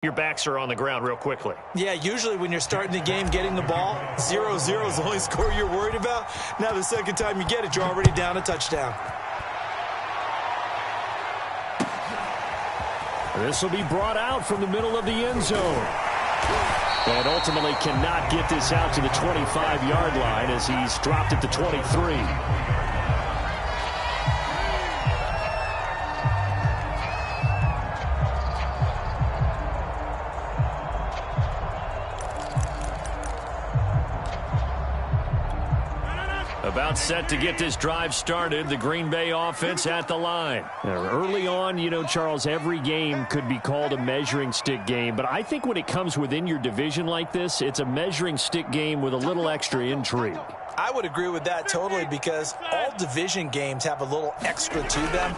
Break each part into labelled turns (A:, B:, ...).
A: Your backs are on the ground real quickly.
B: Yeah, usually when you're starting the game, getting the ball, 0-0 is the only score you're worried about. Now the second time you get it, you're already down a touchdown.
C: This will be brought out from the middle of the end zone. And ultimately cannot get this out to the 25-yard line as he's dropped at the 23. About set to get this drive started. The Green Bay offense at the line. Early on, you know, Charles, every game could be called a measuring stick game. But I think when it comes within your division like this, it's a measuring stick game with a little extra intrigue.
B: I would agree with that totally because all division games have a little extra to them.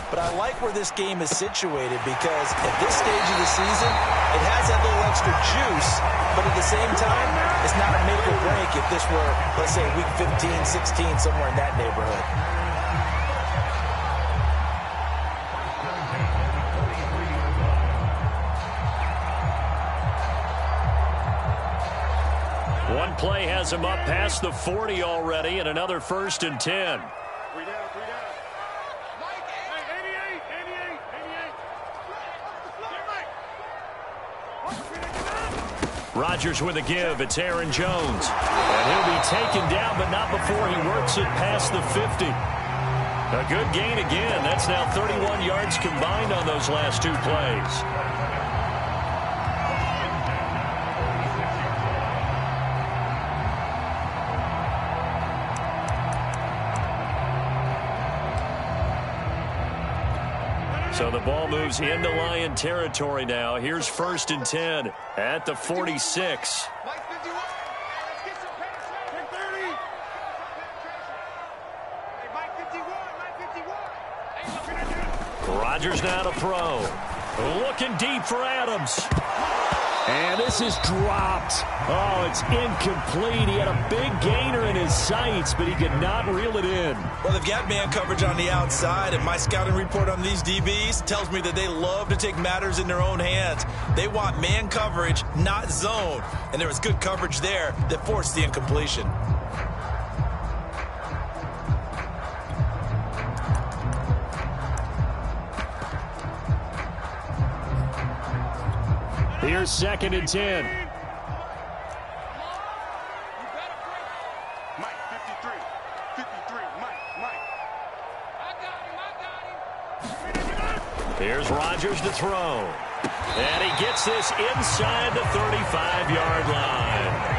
B: But I like where this game is situated because at this stage of the season, it has that little extra juice, but at the same time, it's not a make or break if this were, let's say, week 15, 16, somewhere in that neighborhood.
C: One play has him up past the 40 already, and another 1st and 10. Rodgers with a give. It's Aaron Jones. And he'll be taken down, but not before he works it past the 50. A good gain again. That's now 31 yards combined on those last 2 plays. So the ball moves into Lion territory now. Here's 1st and 10 at the 46. Rodgers now to throw. Looking deep for Adams. And this is dropped. Oh, it's incomplete. He had a big gainer in his sights, but he could not reel it in.
B: Well, they've got man coverage on the outside, and my scouting report on these DBs tells me that they love to take matters in their own hands. They want man coverage, not zone. And there was good coverage there that forced the incompletion.
C: Here's 2nd and 10. Here's Rodgers to throw. And he gets this inside the 35-yard line.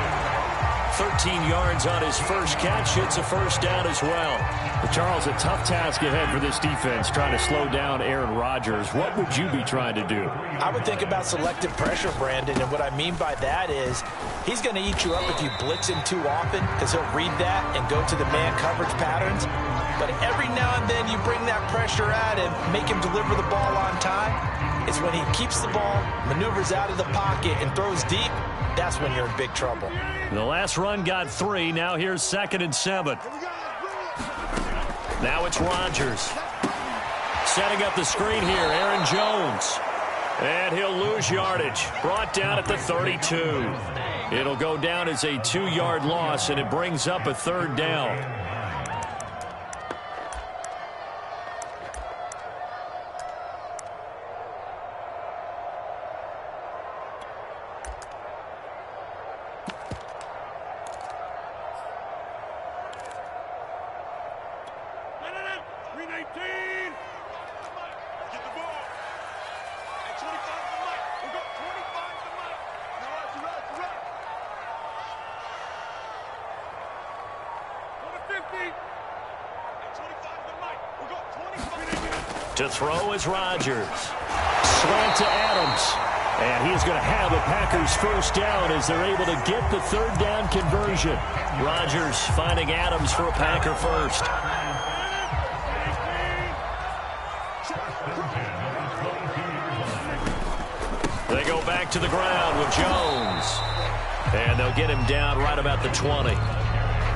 C: 13 yards on his first catch. It's a 1st down as well. But Charles, a tough task ahead for this defense, trying to slow down Aaron Rodgers. What would you be trying to do?
B: I would think about selective pressure, Brandon, and what I mean by that is he's going to eat you up if you blitz him too often because he'll read that and go to the man coverage patterns. But every now and then you bring that pressure at him, make him deliver the ball on time. It's when he keeps the ball, maneuvers out of the pocket, and throws deep. That's when you're in big trouble.
C: The last run got 3. Now here's 2nd and 7. Now it's Rodgers. Setting up the screen here, Aaron Jones. And he'll lose yardage. Brought down at the 32. It'll go down as a 2-yard loss, and it brings up a 3rd down. To throw is Rodgers. Slant to Adams. And he's going to have a Packers 1st down as they're able to get the 3rd down conversion. Rodgers finding Adams for a Packer 1st. They go back to the ground with Jones. And they'll get him down right about the 20.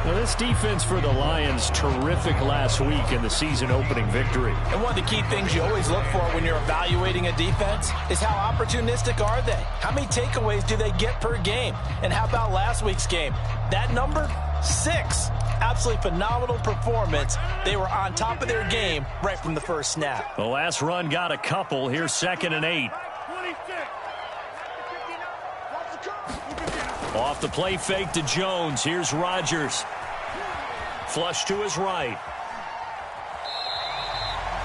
C: Well, this defense for the Lions, terrific last week in the season-opening victory.
B: And one of the key things you always look for when you're evaluating a defense is how opportunistic are they? How many takeaways do they get per game? And how about last week's game? That number, 6. Absolutely phenomenal performance. They were on top of their game right from the first snap.
C: The last run got a couple. Here's 2nd and 8. Off the play fake to Jones. Here's Rodgers. Flush to his right.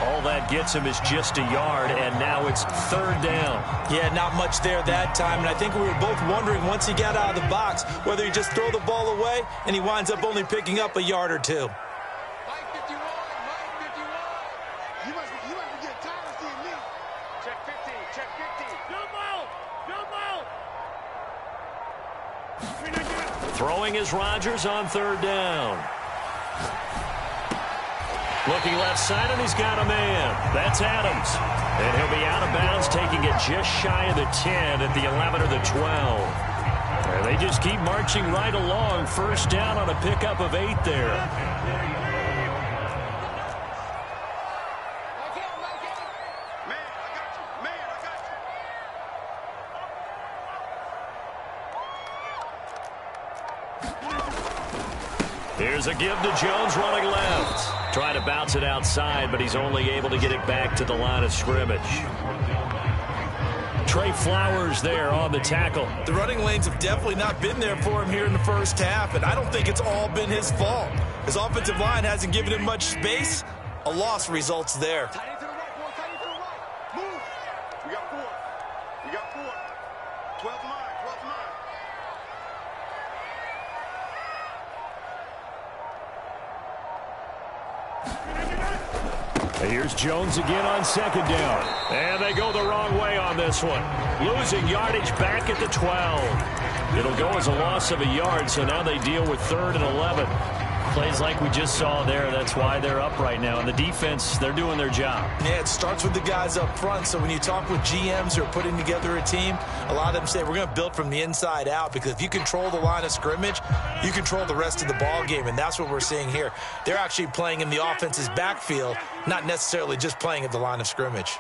C: All that gets him is just a yard, and now it's 3rd down.
B: Yeah, not much there that time, and I think we were both wondering once he got out of the box whether he just throw the ball away, and he winds up only picking up a yard or 2.
D: Mike 51, Mike 51. You must be getting tired of seeing me. Check 15, check 15. Jump out! Jump out!
C: Throwing is Rodgers on 3rd down. Looking left side, and he's got a man. That's Adams. And he'll be out of bounds, taking it just shy of the 10 at the 11 or the 12. And they just keep marching right along. 1st down on a pickup of 8 there. Here's a give to Jones running left. Trying to bounce it outside, but he's only able to get it back to the line of scrimmage. Trey Flowers there on the tackle.
B: The running lanes have definitely not been there for him here in the first half, and I don't think it's all been his fault. His offensive line hasn't given him much space. A loss results there.
D: Tight end to the right, boy. Tight end to the right. Move. We got 4. We got 4. 12 mine. 12 mine.
C: Here's Jones again on 2nd down. And they go the wrong way on this one. Losing yardage back at the 12. It'll go as a loss of a yard, so now they deal with 3rd and 11. Plays like we just saw there. That's why they're up right now. And the defense, they're doing their job.
B: Yeah, it starts with the guys up front. So when you talk with GMs who are putting together a team, a lot of them say we're going to build from the inside out, because if you control the line of scrimmage, you control the rest of the ball game, and that's what we're seeing here. They're actually playing in the offense's backfield, not necessarily just playing at the line of scrimmage.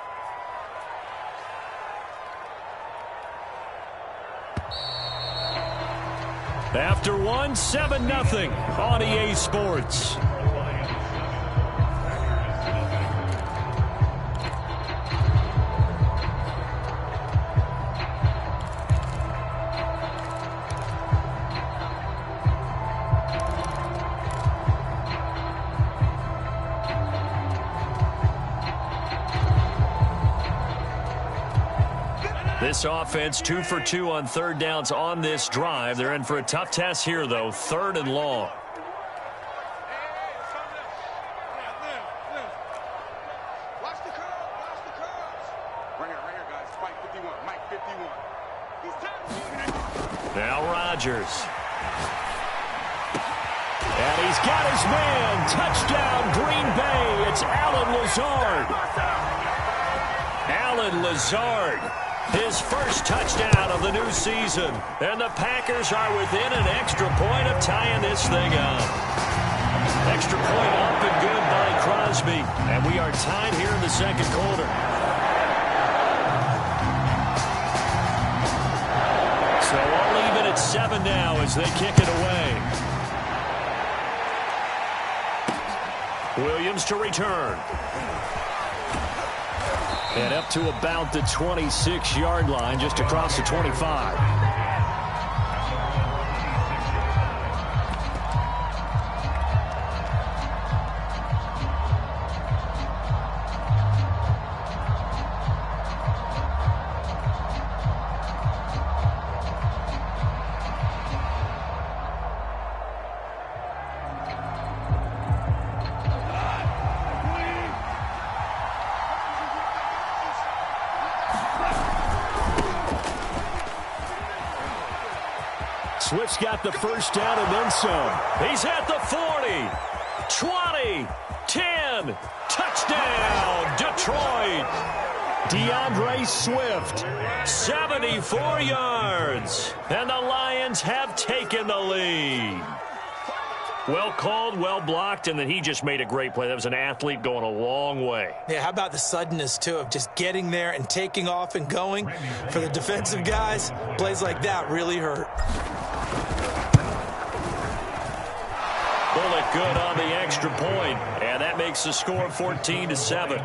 C: After 1, 7-0 on EA Sports. This offense 2 for 2 on 3rd downs on this drive. They're in for a tough test here, though. 3rd and long.
D: Watch the curve. Watch the curves. Right here, guys. Mike 51. Mike 51. He's tired.
C: Now Rodgers. And he's got his man. Touchdown, Green Bay. It's Allen Lazard. Allen Lazard. His first touchdown of the new season. And the Packers are within an extra point of tying this thing up. Extra point up and good by Crosby. And we are tied here in the 2nd quarter. So all even at 7 now as they kick it away. Williams to return. And up to about the 26-yard line, just across the 25. Swift's got the first down and then some. He's at the 40, 20, 10, touchdown, Detroit. DeAndre Swift, 74 yards, and the Lions have taken the lead. Well called, well blocked, and then he just made a great play. That was an athlete going a long way.
B: Yeah, how about the suddenness, too, of just getting there and taking off and going? For the defensive guys, plays like that really hurt.
C: Bullet good on the extra point, and that makes the score 14-7.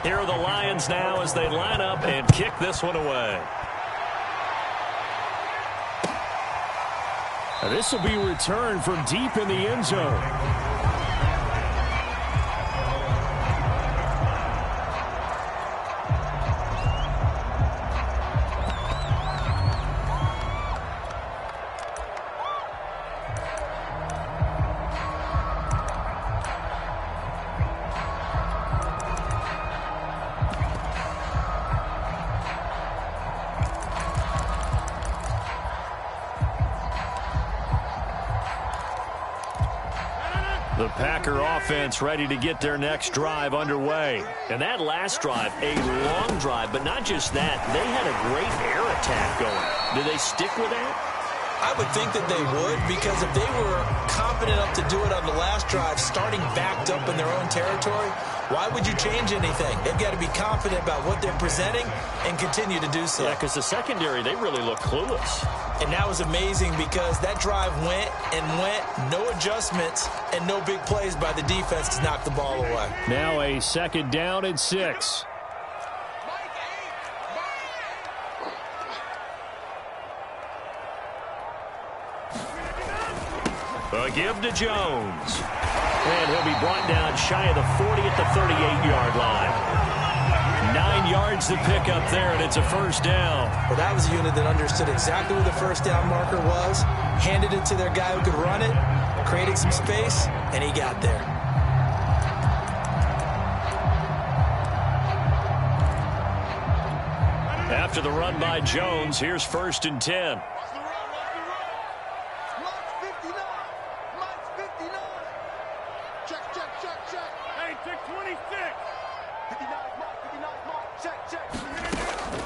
C: Here are the Lions now as they line up and kick this one away.
E: This will be returned from deep in the end zone.
C: The Packer offense ready to get their next drive underway. And that last drive, a long drive, but not just that. They had a great air attack going. Do they stick with that?
B: I would think that they would, because if they were confident enough to do it on the last drive, starting backed up in their own territory, why would you change anything? They've got to be confident about what they're presenting and continue to do so.
C: Yeah, because the secondary, they really look clueless.
B: And that was amazing because that drive went and went, no adjustments and no big plays by the defense to knock the ball away.
E: Now a second down and 6.
C: A give to Jones. And he'll be brought down shy of the 40 at the 38-yard line. 9 yards to pick up there, and it's a first down.
B: Well, that was a unit that understood exactly where the first down marker was, handed it to their guy who could run it, created some space, and he got there.
C: After the run by Jones, here's 1st and 10.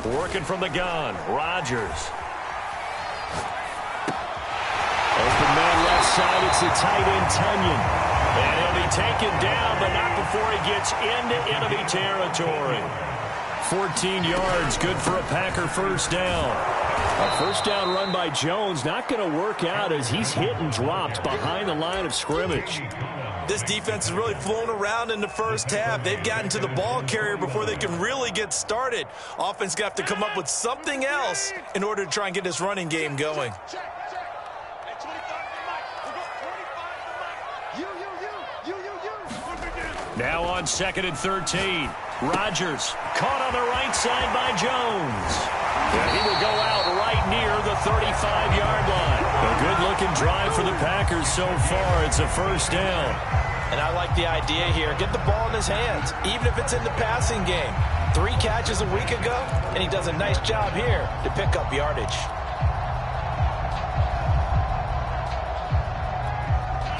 C: Working from the gun, Rodgers.
E: Open man left side, it's the tight end, Tunyon.
C: And he'll be taken down, but not before he gets into enemy territory. 14 yards, good for a Packer first down.
E: A first down run by Jones, not going to work out as he's hit and dropped behind the line of scrimmage.
B: This defense has really flown around in the first half. They've gotten to the ball carrier before they can really get started. Offense got to come up with something else in order to try and get this running game going.
C: Now on 2nd and 13. Rodgers caught on the right side by Jones. And he will go out right near the 35-yard line. A good-looking drive for the Packers so far. It's a first down.
B: And I like the idea here. Get the ball in his hands, even if it's in the passing game. 3 catches a week ago, and he does a nice job here to pick up yardage.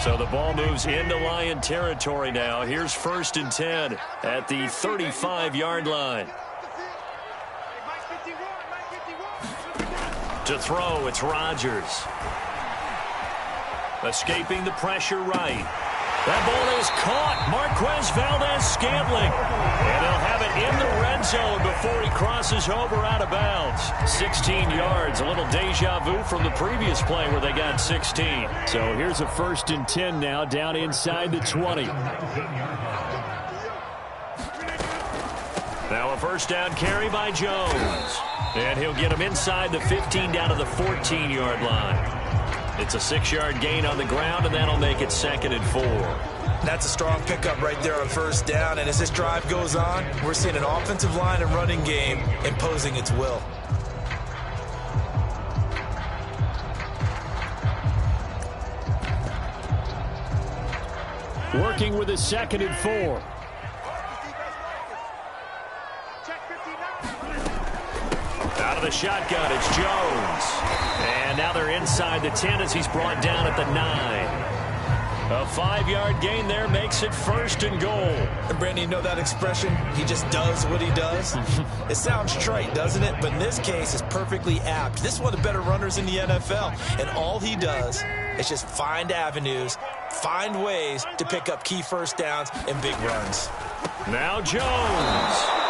C: So the ball moves into Lion territory now. Here's 1st and 10 at the 35-yard line. To throw, it's Rodgers. Escaping the pressure right. That ball is caught. Marquez Valdes-Scantling. And he'll have it in the red zone before he crosses over out of bounds. 16 yards. A little deja vu from the previous play where they got 16.
E: So here's a 1st and 10 now down inside the 20.
C: Now a first down carry by Jones. And he'll get him inside the 15 down to the 14-yard line. It's a 6-yard gain on the ground, and that'll make it 2nd and 4.
B: That's a strong pickup right there on first down. And as this drive goes on, we're seeing an offensive line and running game imposing its will.
E: Working with a 2nd and 4.
C: Out of the shotgun, it's Jones. And now they're inside the 10 as he's brought down at the 9. A 5-yard gain there makes it 1st and goal.
B: And Brandon, you know that expression? He just does what he does. It sounds trite, doesn't it? But in this case, it's perfectly apt. This is one of the better runners in the NFL. And all he does is just find avenues, find ways to pick up key first downs and big runs.
C: Now Jones.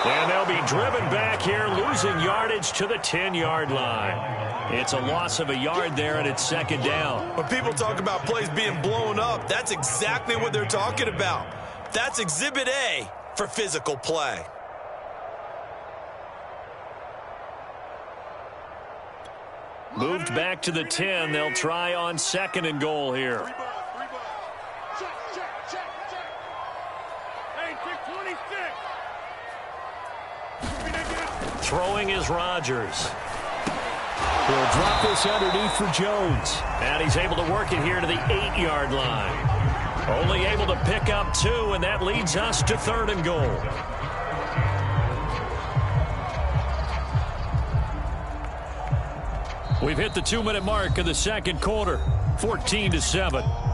C: And they'll be driven back here, losing yardage to the 10-yard line. It's a loss of a yard there, and it's 2nd down.
B: When people talk about plays being blown up, that's exactly what they're talking about. That's Exhibit A for physical play.
C: Moved back to the 10. They'll try on 2nd and goal here. Throwing is Rodgers.
E: He'll drop this underneath for Jones.
C: And he's able to work it here to the 8-yard line. Only able to pick up 2, and that leads us to 3rd and goal. We've hit the 2-minute mark of the 2nd quarter. 14-7.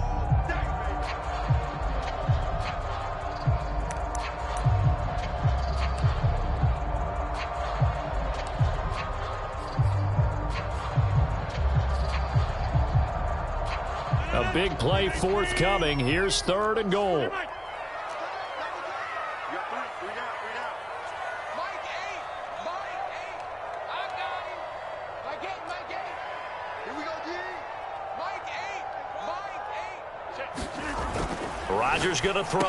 C: A big play forthcoming. Here's 3rd and goal. Rodgers going to throw.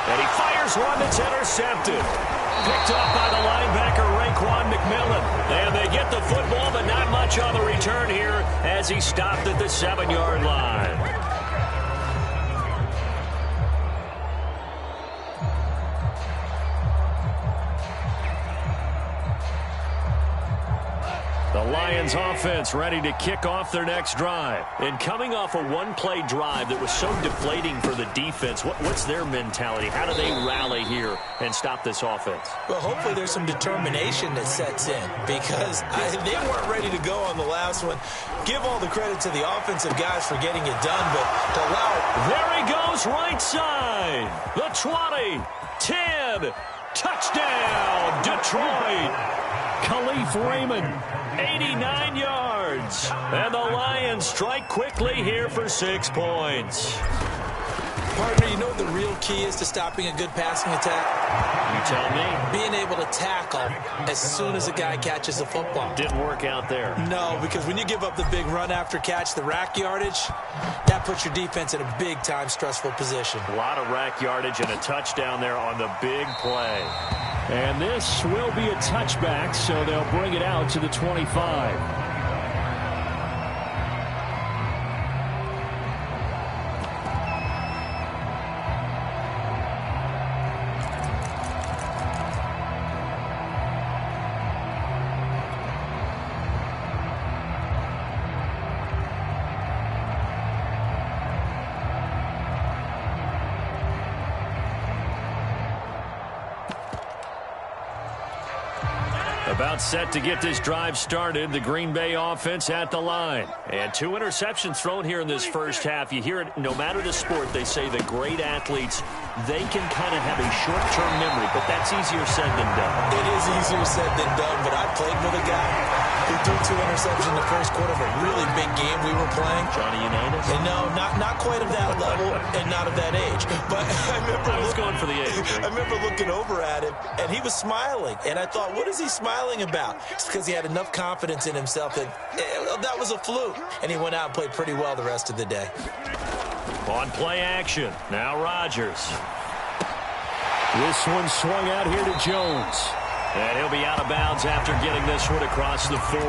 C: And he fires one that's intercepted. Picked off by the linebacker, Raekwon McMillan. And they get the football, but not much on the return here as he stopped at the 7-yard line. The Lions offense ready to kick off their next drive. And coming off a one-play drive that was so deflating for the defense, what's their mentality? How do they rally here and stop this offense?
B: Well, hopefully there's some determination that sets in because they weren't ready to go on the last one. Give all the credit to the offensive guys for getting it done, but to allow...
C: There he goes, right side. The 20, 10, touchdown, Detroit.
E: Khalif Raymond.
C: 89 yards. And the Lions strike quickly here for 6 points.
B: Partner, you know what the real key is to stopping a good passing attack?
C: You tell me.
B: Being able to tackle as soon as a guy catches the football.
C: Didn't work out there.
B: No, because when you give up the big run after catch, the rack yardage, that puts your defense in a big-time stressful position.
C: A lot of rack yardage and a touchdown there on the big play.
E: And this will be a touchback, so they'll bring it out to the 25.
C: About set to get this drive started. The Green Bay offense at the line. And 2 interceptions thrown here in this first half. You hear it, no matter the sport, they say the great athletes, they can kind of have a short-term memory, but that's easier said than done.
B: It is easier said than done, but I played with a guy who threw 2 interceptions in the first quarter of a really big game we were playing.
C: Johnny Unitas?
B: And no, not quite of that level and not of that age. But I
C: was going for the age. Right?
B: I remember looking over at him, and he was smiling. And I thought, what is he smiling about? It's because he had enough confidence in himself that that was a fluke. And he went out and played pretty well the rest of the day.
C: On play action, now Rodgers.
E: This one swung out here to Jones.
C: And he'll be out of bounds after getting this one across the 40.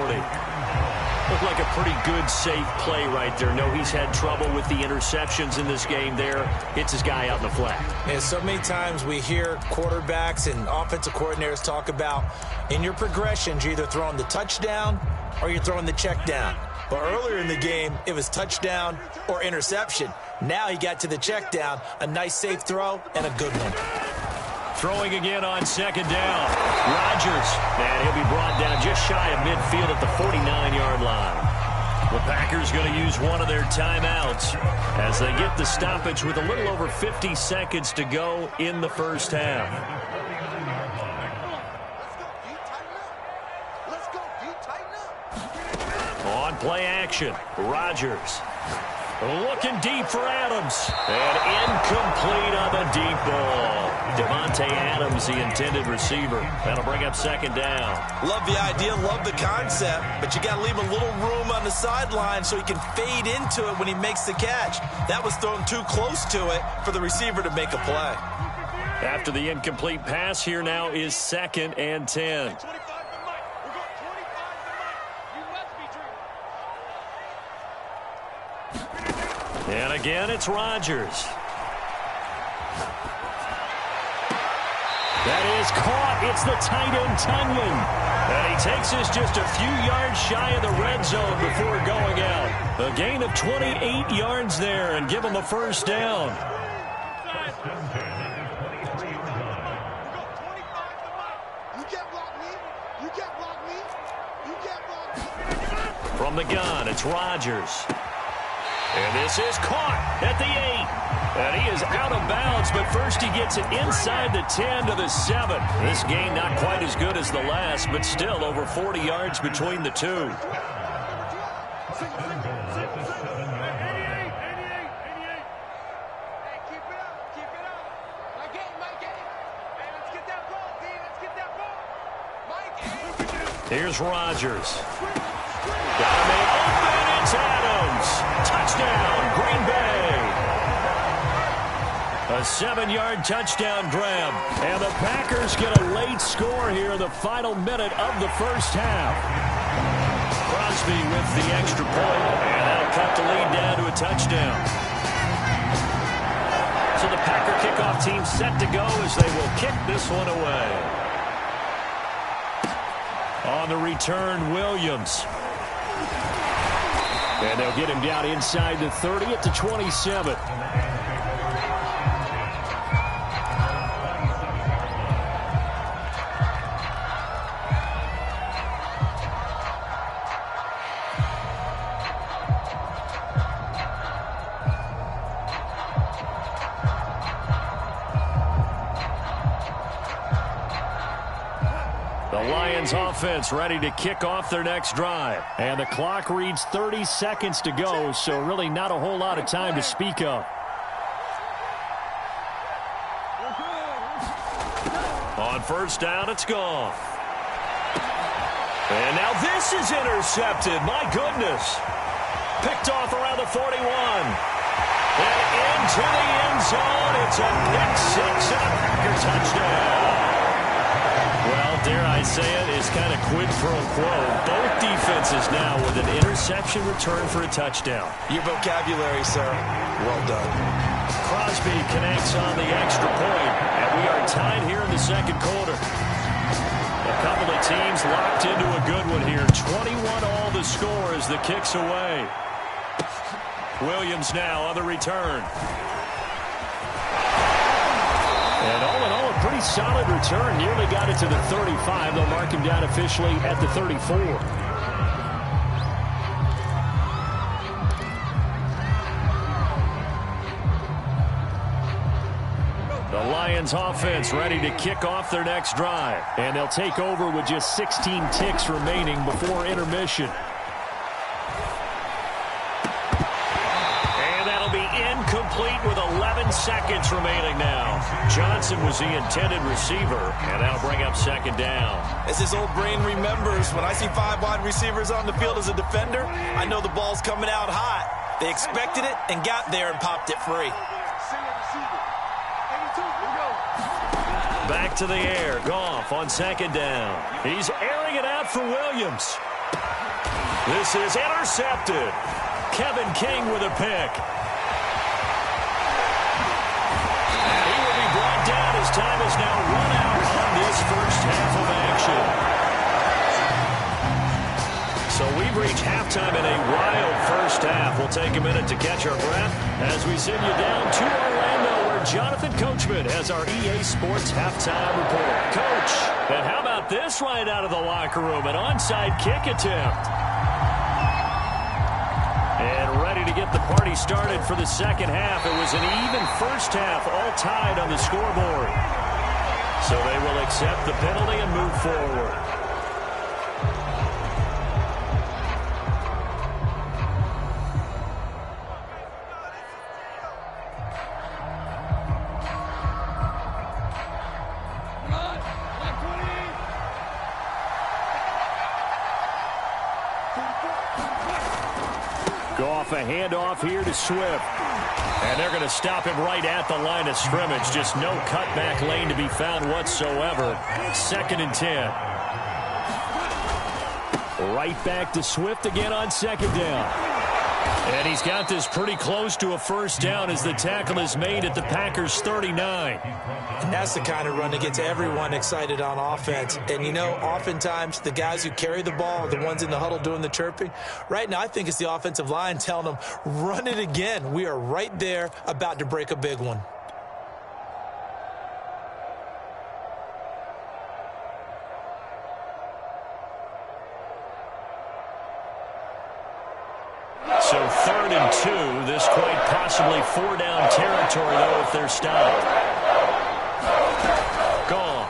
C: Looked like a pretty good, safe play right there. No, he's had trouble with the interceptions in this game there. Hits his guy out in the flat.
B: Yeah, so many times we hear quarterbacks and offensive coordinators talk about in your progressions, you're either throwing the touchdown or you're throwing the check down. But earlier in the game, it was touchdown or interception. Now he got to the check down, a nice safe throw, and a good one.
C: Throwing again on 2nd down. Rodgers, and he'll be brought down just shy of midfield at the 49-yard line. The Packers going to use one of their timeouts as they get the stoppage with a little over 50 seconds to go in the first half. On play action, Rodgers. Looking deep for Adams. And incomplete on the deep ball. Devontae Adams, the intended receiver. That'll bring up second down.
B: Love the idea, love the concept, but you got to leave a little room on the sideline so he can fade into it when he makes the catch. That was thrown too close to it for the receiver to make a play.
C: After the incomplete pass, here now is 2nd and 10. And again, it's Rodgers. That is caught. It's the tight end, Tunyon. And he takes us just a few yards shy of the red zone before going out. A gain of 28 yards there and give him a first down. From the gun, it's Rodgers. And this is caught at the 8. And he is out of bounds, but first he gets it inside the 10 to the 7. This game not quite as good as the last, but still over 40 yards between the two. Here's Rodgers. Got him open. It's Adams. Touchdown, Green Bay. A 7-yard touchdown grab. And the Packers get a late score here in the final minute of the first half. Crosby with the extra point. And that'll cut the lead down to a touchdown. So the Packer kickoff team set to go as they will kick this one away. On the return, Williams. And they'll get him down inside the 30 at the 27. Offense ready to kick off their next drive. And the clock reads 30 seconds to go, so really not a whole lot of time to speak of. On first down, it's Goff. And now this is intercepted. My goodness. Picked off around the 41. And into the end zone. It's a pick 6 and a Packer touchdown. Well, dare I say it, it's kind of quid pro quo. Both defenses now with an interception return for a touchdown.
B: Your vocabulary, sir. Well done.
C: Crosby connects on the extra point, and we are tied here in the second quarter. A couple of teams locked into a good one here. 21-all the score as the kick's away. Williams now on the return. And all in all, a pretty solid return. Nearly got it to the 35. They'll mark him down officially at the 34. The Lions offense ready to kick off their next drive. And they'll take over with just 16 ticks remaining before intermission. Incomplete with 11 seconds remaining now. Johnson was the intended receiver, and that'll bring up second down.
B: As his old brain remembers, when I see 5 wide receivers on the field as a defender, I know the ball's coming out hot. They expected it and got there and popped it free.
C: Back to the air. Goff on second down. He's airing it out for Williams. This is intercepted. Kevin King with a pick. His time is now run out on this first half of action. So we've reached halftime in a wild first half. We'll take a minute to catch our breath as we send you down to Orlando, where Jonathan Coachman has our EA Sports halftime report. Coach, and how about this right out of the locker room? An onside kick attempt. to get the party started for the second half. It was an even first half, all tied on the scoreboard. So they will accept the penalty and move forward.
E: Goff, a handoff here to Swift.
C: And they're going to stop him right at the line of scrimmage. Just no cutback lane to be found whatsoever. 2nd and 10.
E: Right back to Swift again on 2nd down.
C: And he's got this pretty close to a first down as the tackle is made at the Packers' 39.
B: And that's the kind of run that gets everyone excited on offense. And, you know, oftentimes the guys who carry the ball are the ones in the huddle doing the chirping. Right now, I think it's the offensive line telling them, run it again. We are right there about to break a big one.
C: So 3rd and 2. This quite possibly 4-down territory, though, if they're stopped. Gone.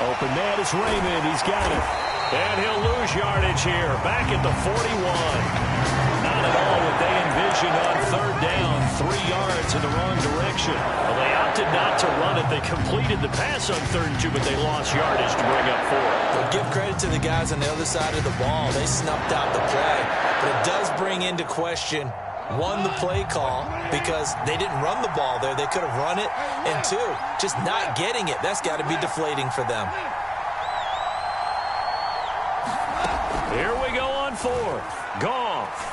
E: Open man is Raymond. He's got it.
C: And he'll lose yardage here. Back at the 41. Not at all what they envisioned on 3rd down. 3 yards in the wrong direction. Well, they opted not to run it. They completed the pass on 3rd and 2, but they lost yardage to bring up 4.
B: Well, give credit to the guys on the other side of the ball. They snuffed out the play. But it does bring into question, 1, the play call, because they didn't run the ball there. They could have run it. And 2, just not getting it. That's got to be deflating for them.
C: Here we go on 4th. Goff.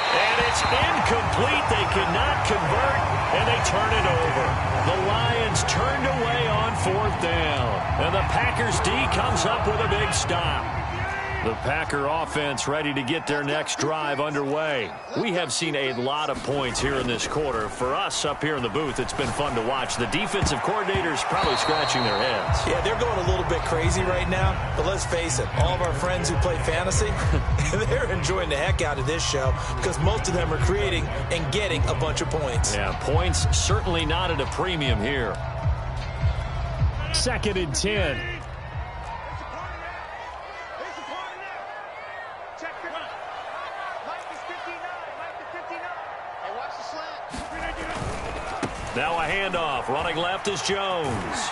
C: And it's incomplete. They cannot convert, and they turn it over. The Lions turned away on 4th down. And the Packers D comes up with a big stop. The Packer offense ready to get their next drive underway. We have seen a lot of points here in this quarter. For us up here in the booth, it's been fun to watch. The defensive coordinators probably scratching their heads.
B: Yeah, they're going a little bit crazy right now. But let's face it, all of our friends who play fantasy, they're enjoying the heck out of this show because most of them are creating and getting a bunch of points.
C: Yeah, points certainly not at a premium here.
E: 2nd and 10.
C: Now a handoff. Running left is Jones.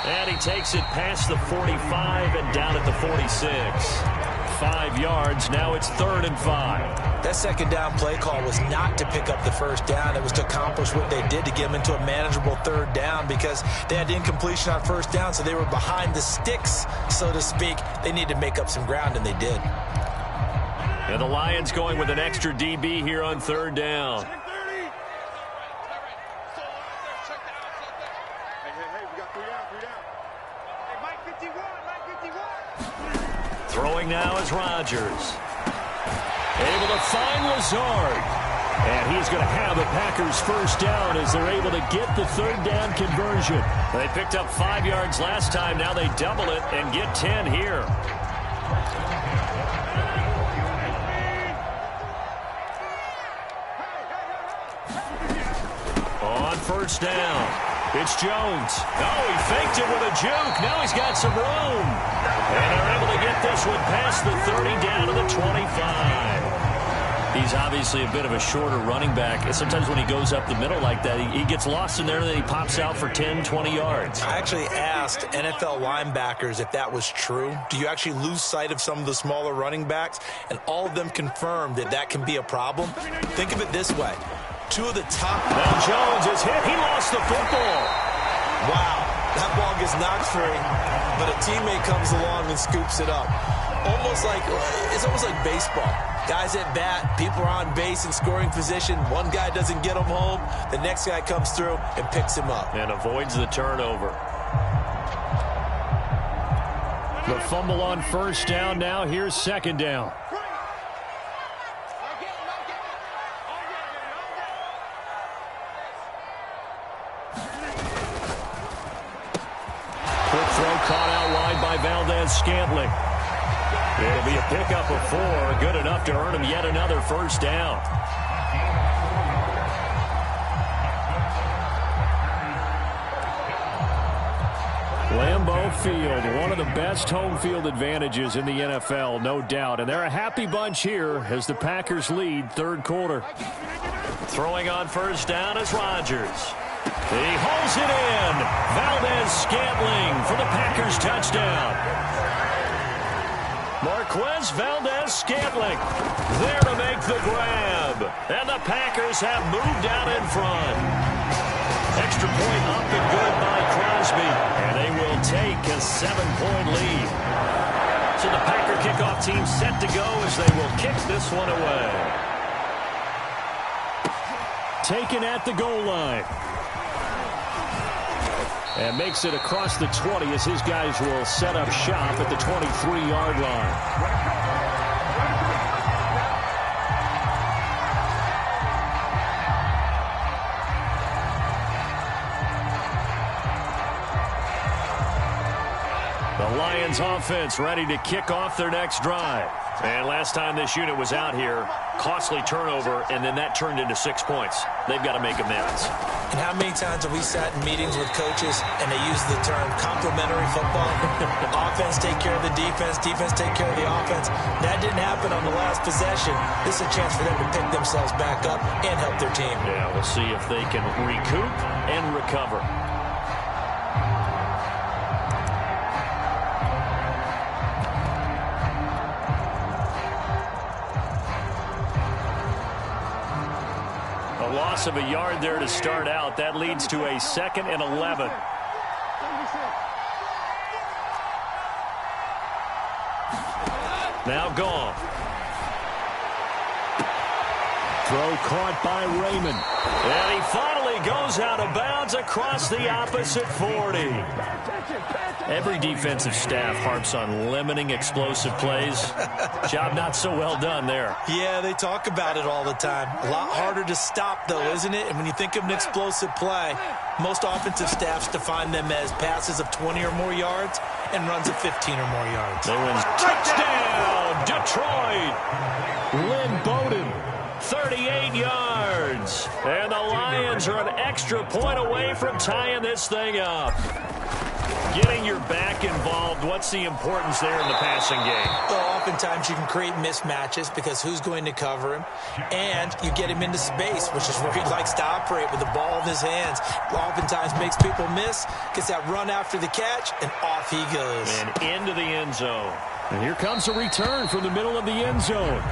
C: And he takes it past the 45 and down at the 46. 5 yards. Now it's 3rd and 5.
B: That 2nd down play call was not to pick up the first down. It was to accomplish what they did to get them into a manageable 3rd down because they had incompletion on 1st down, so they were behind the sticks, so to speak. They needed to make up some ground, and they did.
C: And the Lions going with an extra DB here on 3rd down. Throwing now is Rodgers. Able to find Lazard. And he's going to have the Packers first down as they're able to get the 3rd down conversion. They picked up 5 yards last time. Now they double it and get 10 here. On 1st down. It's Jones. Oh, he faked it with a juke. Now he's got some room. And they're able to get this one past the 30 down to the 25. He's obviously a bit of a shorter running back. And sometimes when he goes up the middle like that, he gets lost in there and then he pops out for 10, 20 yards.
B: I actually asked NFL linebackers if that was true. Do you actually lose sight of some of the smaller running backs? And all of them confirmed that that can be a problem. Think of it this way. 2 of the top.
C: Now Jones is hit. He lost the football.
B: Wow. That ball gets knocked free, but a teammate comes along and scoops it up. It's almost like baseball. Guys at bat, people are on base in scoring position. One guy doesn't get him home. The next guy comes through and picks him up.
C: And avoids the turnover.
E: The fumble on 1st down. Now here's 2nd down.
C: Quick throw caught out wide by Valdez-Scantling. It'll be a pickup of 4, good enough to earn him yet another first down. Lambeau Field, one of the best home field advantages in the NFL, no doubt. And they're a happy bunch here as the Packers lead third quarter. Throwing on first down is Rodgers. He holds it in. Valdez-Scantling for the Packers touchdown. Marquez Valdez-Scantling there to make the grab. And the Packers have moved out in front. Extra point up and good by Crosby. And they will take a 7-point lead. So the Packer kickoff team set to go as they will kick this one away.
E: Taken at the goal line. And makes it across the 20 as his guys will set up shop at the 23-yard line.
C: The Lions offense ready to kick off their next drive. And last time this unit was out here, costly turnover, and then that turned into 6 points. They've got to make amends.
B: And how many times have we sat in meetings with coaches and they use the term complementary football? Offense take care of the defense, defense take care of the offense. That didn't happen on the last possession. This is a chance for them to pick themselves back up and help their team.
C: Yeah, we'll see if they can recoup and recover. Loss of a yard there to start out. That leads to a 2nd and 11. Now gone.
E: Throw caught by Raymond.
C: And he finally goes out of bounds across the opposite 40. Every defensive staff harps on limiting explosive plays. Job not so well done there.
B: Yeah, they talk about it all the time. A lot harder to stop, though, isn't it? And when you think of an explosive play, most offensive staffs define them as passes of 20 or more yards and runs of 15 or more yards.
C: No one's touchdown, Detroit.
E: Lynn Bowden.
C: 38 yards. And the Lions are an extra point away from tying this thing up. Getting your back involved, what's the importance there in the passing game?
B: Well, oftentimes you can create mismatches because who's going to cover him? And you get him into space, which is where he likes to operate with the ball in his hands. Oftentimes makes people miss, gets that run after the catch, and off he goes.
C: And into the end zone.
E: And here comes a return from the middle of the end zone.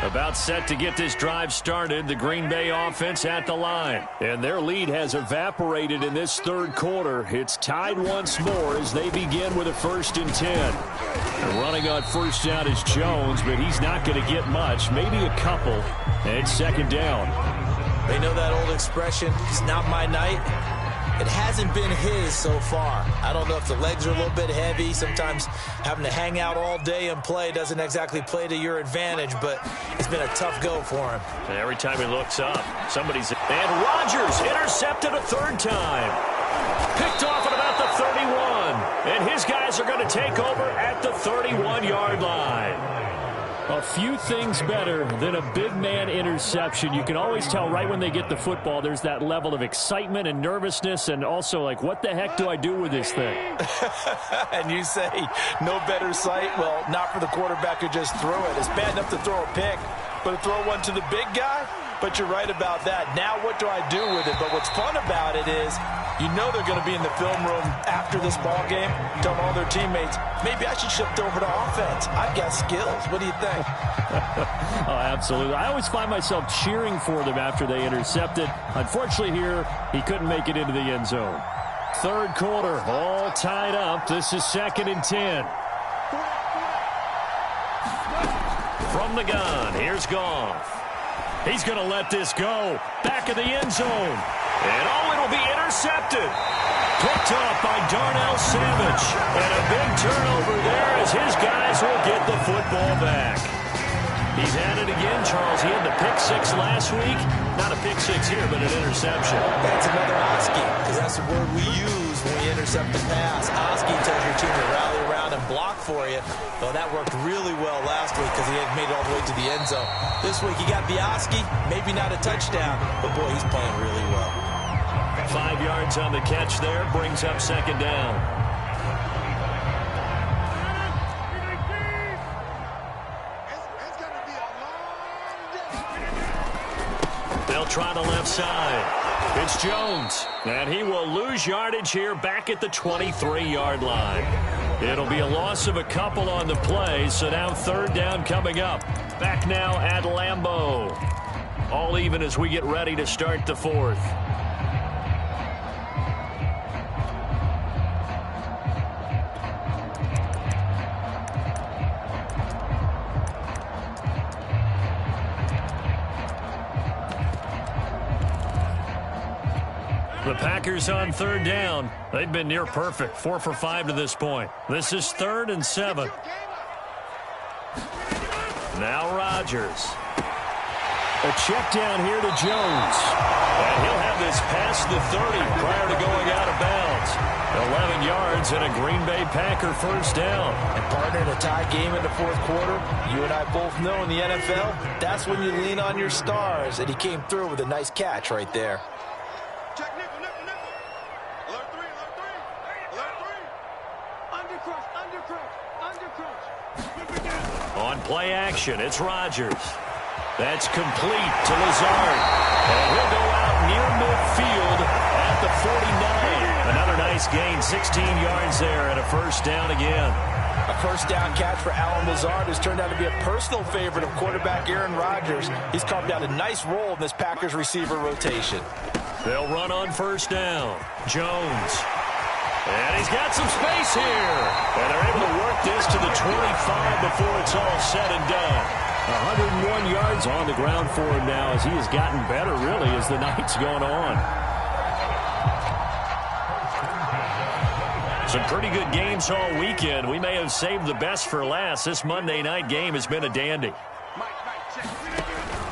C: About set to get this drive started, the Green Bay offense at the line.
E: And their lead has evaporated in this third quarter. It's tied once more as they begin with a 1st and 10. And running on first down is Jones, but he's not going to get much, maybe a couple. And 2nd down.
B: They know that old expression, it's not my night. It hasn't been his so far. I don't know if the legs are a little bit heavy. Sometimes having to hang out all day and play doesn't exactly play to your advantage, but it's been a tough go for him.
C: And every time he looks up, somebody's... And Rodgers intercepted a 3rd time. Picked off at about the 31. And his guys are going to take over at the 31-yard line.
E: A few things better than a big man interception. You can always tell right when they get the football, there's that level of excitement and nervousness, and also like, what the heck do I do with this thing?
B: And you say, no better sight? Well, not for the quarterback who just threw it. It's bad enough to throw a pick, but to throw one to the big guy? But you're right about that. Now what do I do with it? But what's fun about it is you know they're going to be in the film room after this ball game telling all their teammates, maybe I should shift over to offense. I've got skills. What do you think?
E: Oh, absolutely. I always find myself cheering for them after they intercepted. Unfortunately here, he couldn't make it into the end zone. Third quarter, all tied up. This is 2nd and 10.
C: From the gun, here's Goff. He's going to let this go. Back of the end zone. And it'll be intercepted. Picked off by Darnell Savage. And a big turnover there as his guys will get the football back. He's at it again, Charles. He had the pick six last week. Not a pick six here, but an interception.
B: That's another Oski, because that's the word we use when we intercept the pass. Oski tells your team to rally around and block for you. Well, that worked really well last week because he had made it all the way to the end zone. This week he got the Oski, maybe not a touchdown, but boy, he's playing really well.
C: 5 yards on the catch there, brings up second down. They'll try the left side. It's Jones, and he will lose yardage here back at the 23-yard line. It'll be a loss of a couple on the play, so now third down coming up. Back now at Lambeau. All even as we get ready to start the fourth. The Packers on third down. They've been near perfect, 4 for 5 to this point. This is 3rd and 7. Now Rodgers. A check down here to Jones. And he'll have this past the 30 prior to going out of bounds. 11 yards and a Green Bay Packer first down.
B: And partner, in a tie game in the fourth quarter, you and I both know in the NFL, that's when you lean on your stars. And he came through with a nice catch right there.
D: Check nickel, nickel, nickel. Alert 3, alert 3. Alert 3. Under crunch.
C: On play action, it's Rodgers. That's complete to Lazard. And he'll go out near midfield at the 49. Another nice gain, 16 yards there and a first down again.
B: A first down catch for Allen Lazard has turned out to be a personal favorite of quarterback Aaron Rodgers. He's carved out a nice role in this Packers receiver rotation.
C: They'll run on first down. Jones. And he's got some space here. And they're able to work this to the 25 before it's all said and done. 101 yards on the ground for him now as he has gotten better, really, as the night's gone on. Some pretty good games all weekend. We may have saved the best for last. This Monday night game has been a dandy.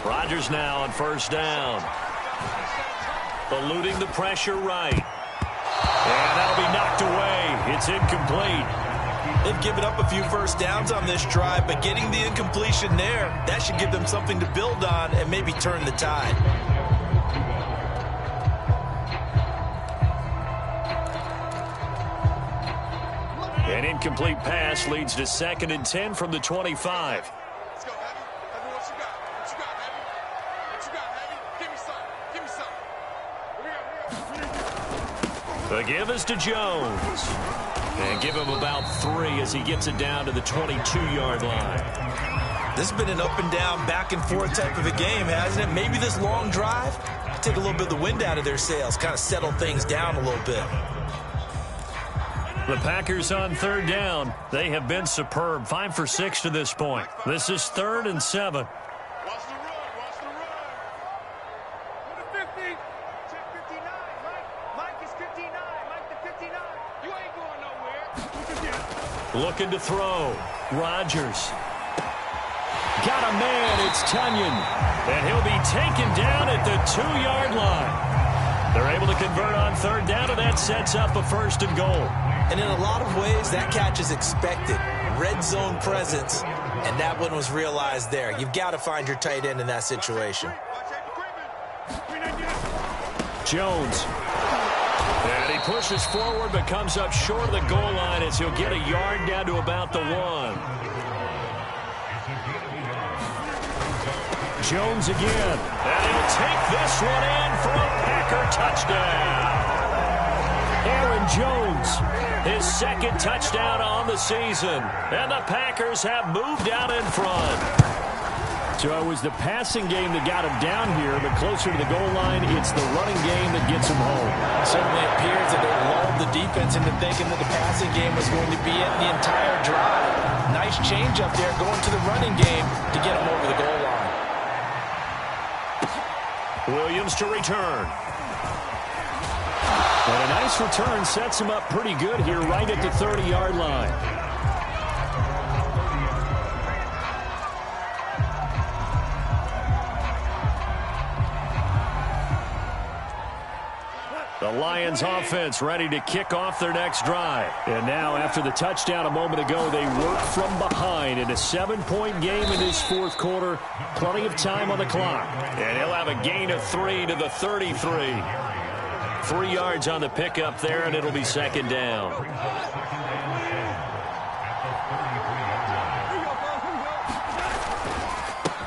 C: Rodgers now on first down. Eluding the pressure right. And that'll be knocked away. It's incomplete.
B: They've given up a few first downs on this drive, but getting the incompletion there, that should give them something to build on and maybe turn the tide.
C: An incomplete pass leads to 2nd and 10 from the 25.
D: Let's go, Heavy. Heavy, what you got? What you got, Heavy? What you got, Heavy? Give me some. Give me some.
C: The give is to Jones. And give him about 3 as he gets it down to the 22-yard line.
B: This has been an up and down, back and forth type of a game, hasn't it? Maybe this long drive take a little bit of the wind out of their sails, kind of settle things down a little bit.
C: The Packers on third down. They have been superb, 5 for 6 to this point. This is 3rd and 7.
D: Watch the run. Watch the run. Go to 50. Check 59. Mike is 59. Mike the 59. You ain't going nowhere.
C: Looking to throw. Rodgers. Got a man. It's Tunyon. And he'll be taken down at the 2-yard line. They're able to convert on third down, and that sets up a 1st and goal.
B: And in a lot of ways, that catch is expected. Red zone presence, and that one was realized there. You've got to find your tight end in that situation.
C: Jones. And he pushes forward, but comes up short of the goal line as he'll get a yard down to about the 1. Jones again. And he'll take this one in for a Packer touchdown. Aaron Jones, his 2nd touchdown on the season. And the Packers have moved out in front. So it was the passing game that got him down here, but closer to the goal line, it's the running game that gets him home.
B: It certainly appears that they lulled the defense into thinking that the passing game was going to be it the entire drive. Nice change up there going to the running game to get him over the goal line.
C: Williams to return. And a nice return sets him up pretty good here right at the 30-yard line.
E: Lions offense ready to kick off their next drive. And now, after the touchdown a moment ago, they work from behind in a 7-point game in this fourth quarter. Plenty of time on the clock. And he'll have a gain of 3 to the 33. 3 yards on the pickup there, and it'll be second down.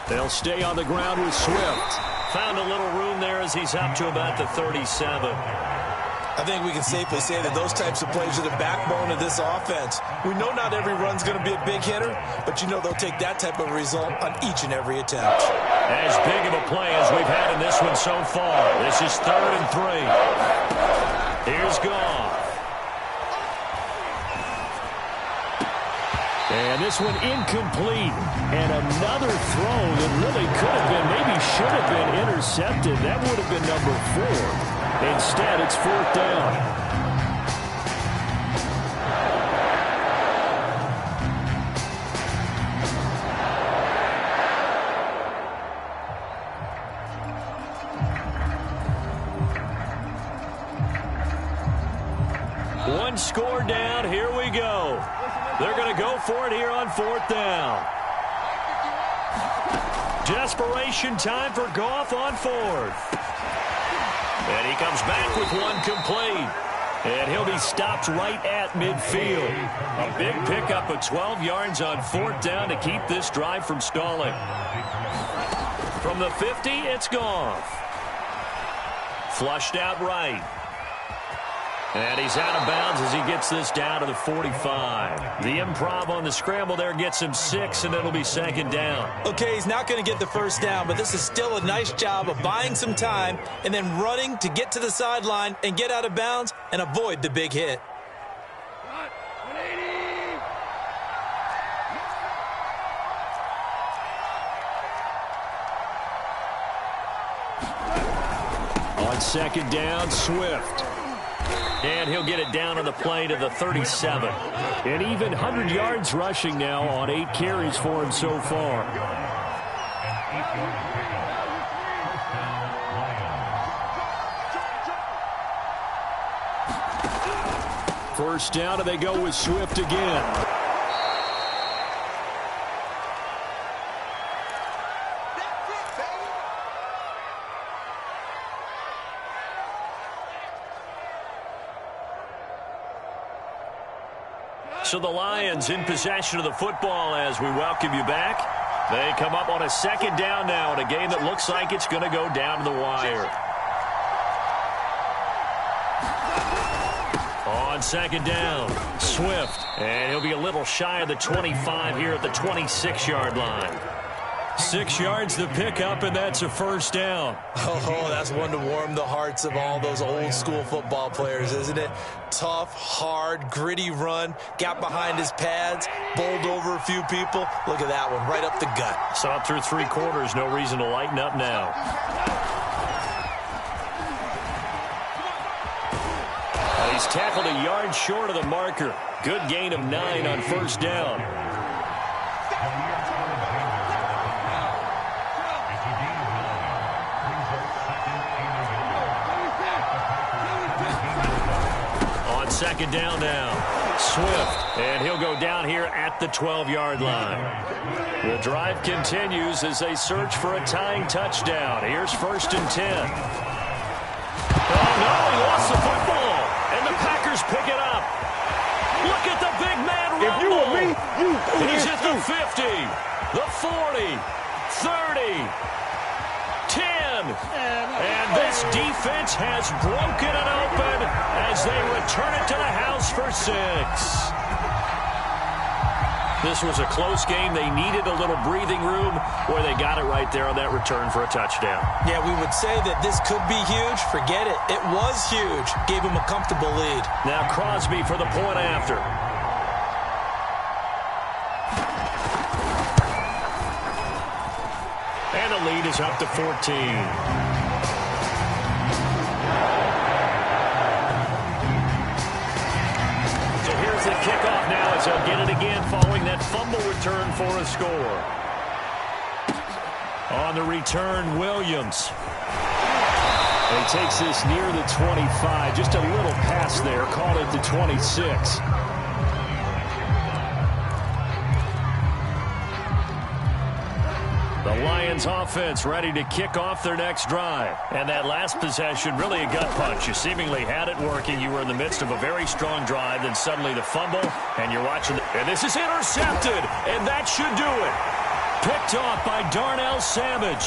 E: They'll stay on the ground with Swift. Found a little room there as he's up to about the 37.
B: I think we can safely say that those types of plays are the backbone of this offense. We know not every run's going to be a big hitter, but you know they'll take that type of result on each and every attempt.
E: As big of a play as we've had in this one so far. This is 3rd and 3. Here's Goff. And this one incomplete. And another throw that really could have been, maybe should have been intercepted. That would have been number 4. Instead, it's 4th down. One score down. Here we go. They're going to go for it here on 4th down. Desperation time for Goff on 4th. And he comes back with one complete. And he'll be stopped right at midfield. A big pickup of 12 yards on 4th down to keep this drive from stalling. From the 50, it's Goff. Flushed out right. And he's out of bounds as he gets this down to the 45. The improv on the scramble there gets him 6, and it'll be second down.
B: Okay, he's not going to get the first down, but this is still a nice job of buying some time and then running to get to the sideline and get out of bounds and avoid the big hit.
E: On second down, Swift. And he'll get it down on the play to the 37. And even 100 yards rushing now on 8 carries for him so far. First down, and they go with Swift again. So the Lions in possession of the football as we welcome you back. They come up on a second down now in a game that looks like it's going to go down to the wire. On second down, Swift. And he'll be a little shy of the 25 here at the 26-yard line. 6 yards the pickup, and that's a first down.
B: Oh, that's one to warm the hearts of all those old-school football players, isn't it? Tough, hard, gritty run, got behind his pads, bowled over a few people. Look at that one, right up the gut.
E: Saw it through 3 quarters, no reason to lighten up now. He's tackled a yard short of the marker. Good gain of 9 on first down. Second down now. Swift, and he'll go down here at the 12-yard line. The drive continues as they search for a tying touchdown. Here's 1st and 10. Oh, no, he lost the football, and the Packers pick it up. Look at the big man rumble.
D: If you were me,
E: He's at the 50, the 40, 30, 10. And this defense has broken it open as they return it to the house for 6. This was a close game. They needed a little breathing room where they got it right there on that return for a touchdown.
B: Yeah, we would say that this could be huge. Forget it. It was huge. Gave him a comfortable lead.
E: Now Crosby for the point after. And the lead is up to 14. The kickoff now as they'll get it again following that fumble return for a score. On the return, Williams. And he takes this near the 25. Just a little pass there. Called it the 26. The Lions offense ready to kick off their next drive. And that last possession, really a gut punch. You seemingly had it working. You were in the midst of a very strong drive. Then suddenly the fumble, and you're watching. And this is intercepted, and that should do it. Picked off by Darnell Savage.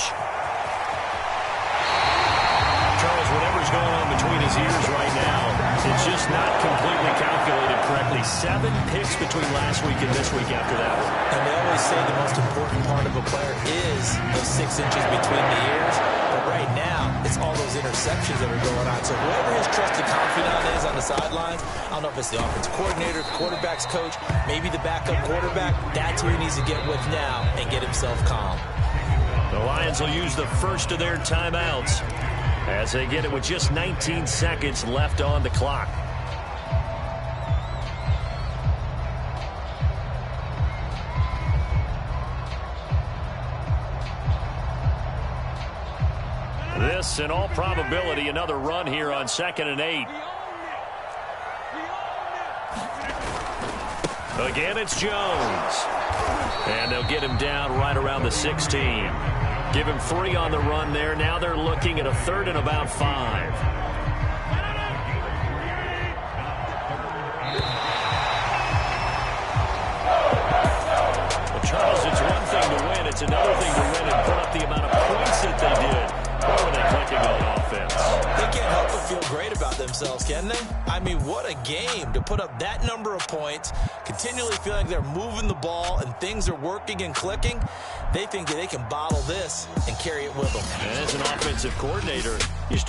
E: Charles, whatever's going on between his ears right now, it's just not completely calculated correctly. 7 picks between last week and this week after that.
B: And they always say the most important part of a player is those 6 inches between the ears. But right now, it's all those interceptions that are going on. So whoever his trusted confidant is on the sidelines, I don't know if it's the offensive coordinator, quarterback's coach, maybe the backup quarterback, that's who he needs to get with now and get himself calm.
C: The Lions will use the first of their timeouts as they get it with just 19 seconds left on the clock. This, in all probability, another run here on 2nd and 8. Again, it's Jones. And they'll get him down right around the 16. Give him 3 on the run there. Now they're looking at a 3rd and about 5. Well, Charles, it's one thing to win. It's another thing to win and put up the amount of points that they did. What were they clicking on offense?
B: They can't help but feel great about themselves, can they? I mean, what a game to put up that number of points, continually feeling like they're moving the ball and things are working and clicking. They think that they can bottle this and carry it with them.
C: And as an offensive coordinator, you still